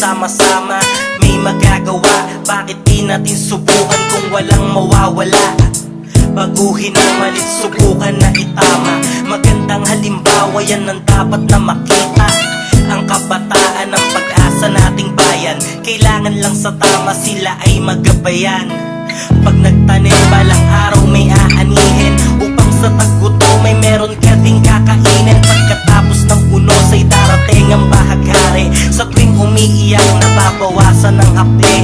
sama-sama may magagawa. Bakit di natin subukan kung walang mawawala? Baguhin ang malit, subukan na itama. Magandang halimbawa yan ang dapat na makita. Ang kabataan ng pag-asa nating bayan, kailangan lang sa tama sila ay magabayan. Pag nagtanim balang araw may aanihin, upang sa taggutom may meron ka ding kakainin. Pagkatapos ng unos ay darating ang bahaghari. Sa tuwing umiiyak nababawasan ng hapde.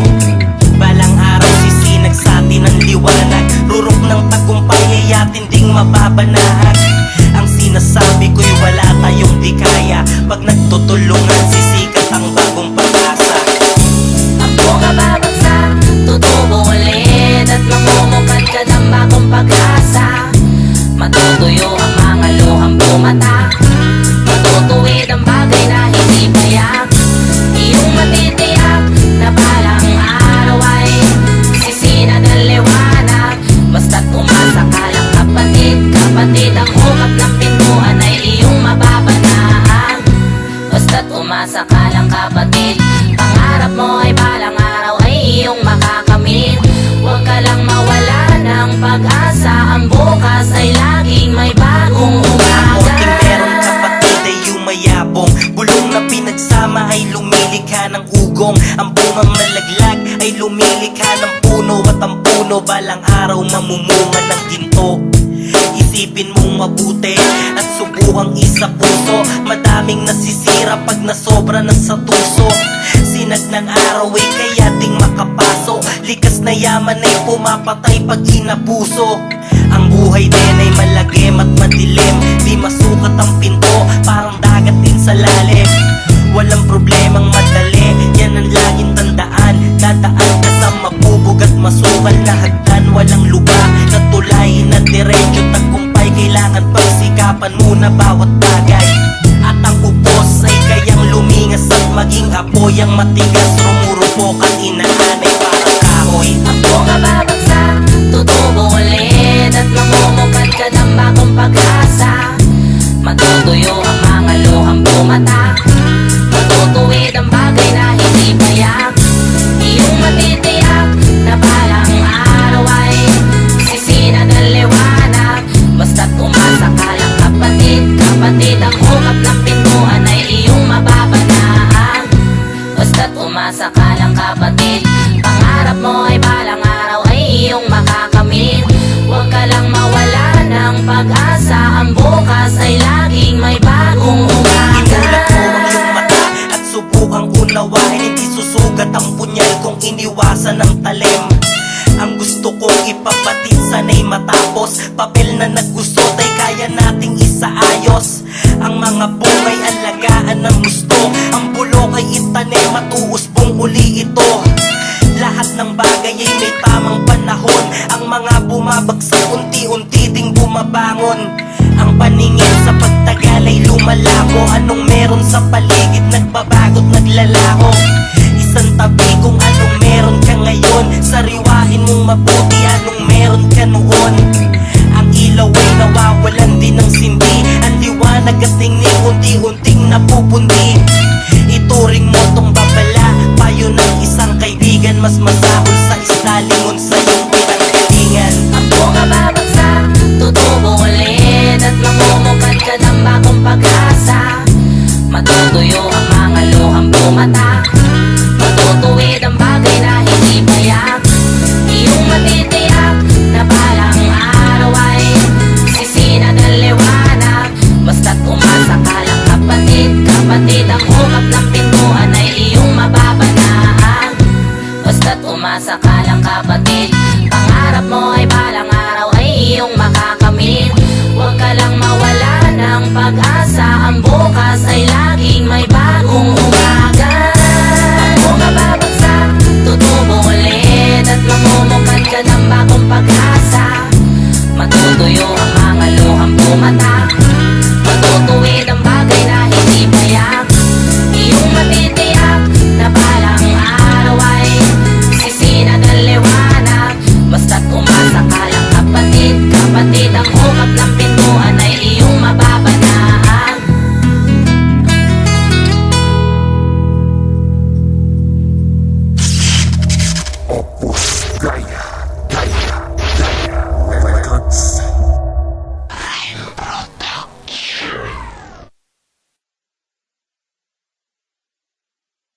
Balang araw sisinag sa atin ang liwanag. Rurok ng tagumpay ay atin ding mababanahag. Ang sinasabi ko'y wala tayong di kaya. Pag nagtutulungan sisikat ang bagong pag-asa. Ang bunga babagsak, tutubo ulit, at mamumukad ka ng bagong pag-asa. Matutuyo ang mga luhang bumata, matutuwid ang bagay na hindi payak. Iyong matitiyak na balang araw ay sisinag ang liwanag. Basta't umasa ka lang kapatid, kapatid, ang ukap ng pintuan ay iyong mababanahan. Basta't umasa ka lang kapatid, pangarap mo ay balang araw ay iyong makakamit. Huwag ka lang mawala ng pag-asa, ang bukas ay laging may bagong umaga. Konting meron kapatid ay yumayabong, bulong na pinagsama ay lumilikha ng ugong. Ang bungang nalaglag ay lumilikha ng puno, at ang puno balang araw mamumunga ng ginto. Isipin mong mabuti at subukang isa puso. Madaming nasisira pag nasobra na sa tuso. Sinag ng araw ay kaya ding makapaso. Likas na yaman ay pumapatay pag inabuso. Ang buhay din ay malagim at madilim. Di masukat ang pinto, parang dagat din sa lalim. Walang problemang madali, yan ang laging tandaan. Dadaan ka sa mabubog at masukal na hagdan. Walang luba na tulay na diretso. Tagumpay kailangan pagsikapan muna bawat bagay. At ang upos ay kayang lumingas at maging apoy. Ang matigas rumurupok at inaanay parang kahoy. Ang bunga babagsak, tutubo ulit, at mamumukad ka ng bagong pag-asa. Matutuyo ang mga luhang bumata, matutuwid ang bagay na hindi payak. Iyong matitiyak na balang araw ay sisinag ang liwanag. Basta't umasa ka lang kapatid, kapatid, ang ukap ng pintuan ay iyong mababanahan. Basta't umasa ka lang kapatid, pangarap mo ay balang araw ay iyong makakamit. Huwag ka lang mawala ng pag-asa, ang bukas ay laging may bagong umaga. Imulak mo ang iyong mata at subukang unawain. Hindi susugat ang punyal kung iniwasan ng talim. Ang gusto kong ipapatid sana'y matapos. Papel na nagusot ay kaya nating isaayos. Ang mga bungay alagaan ng gusto. Ang bulok ay itanim at uusbong uli ito. Lahat ng bagay ay may tamang panahon. Ang mga bumabagsak unti-unti ding bumabangon. Ang paningin sa pagtagal ay lumalabo. Anong meron sa paligid nagbabago't naglalaho. Isang tabi kung anong meron ka ngayon. Sariwain mong mabuti anong meron ka noon. Ang ilaw ay nawawalan din ng sindi. Ang liwanag at tingning unti-unting napupundi. Ituring mo tong babala, payo ng isang kaibigan. Mas masahol sa istalingon sa iyong pinanggalingan. Ang bunga babagsak, tutubo ulit, at mamumukad ka ng bagong pag-asa. Matutuyo ang mga luhang bumata, matutuwid ang bagay na hindi payak. Iyong matitiyak na balang araw ay sisinag ang liwanag. Basta't umasa ka lang kapatid, kapatid, ang ukap ng pintuan ay iyong mababanahan. Basta't umasa ka lang kapatid, pangarap mo ay balang araw ay iyong makakamit. Huwag ka lang mawala ng pag-asa.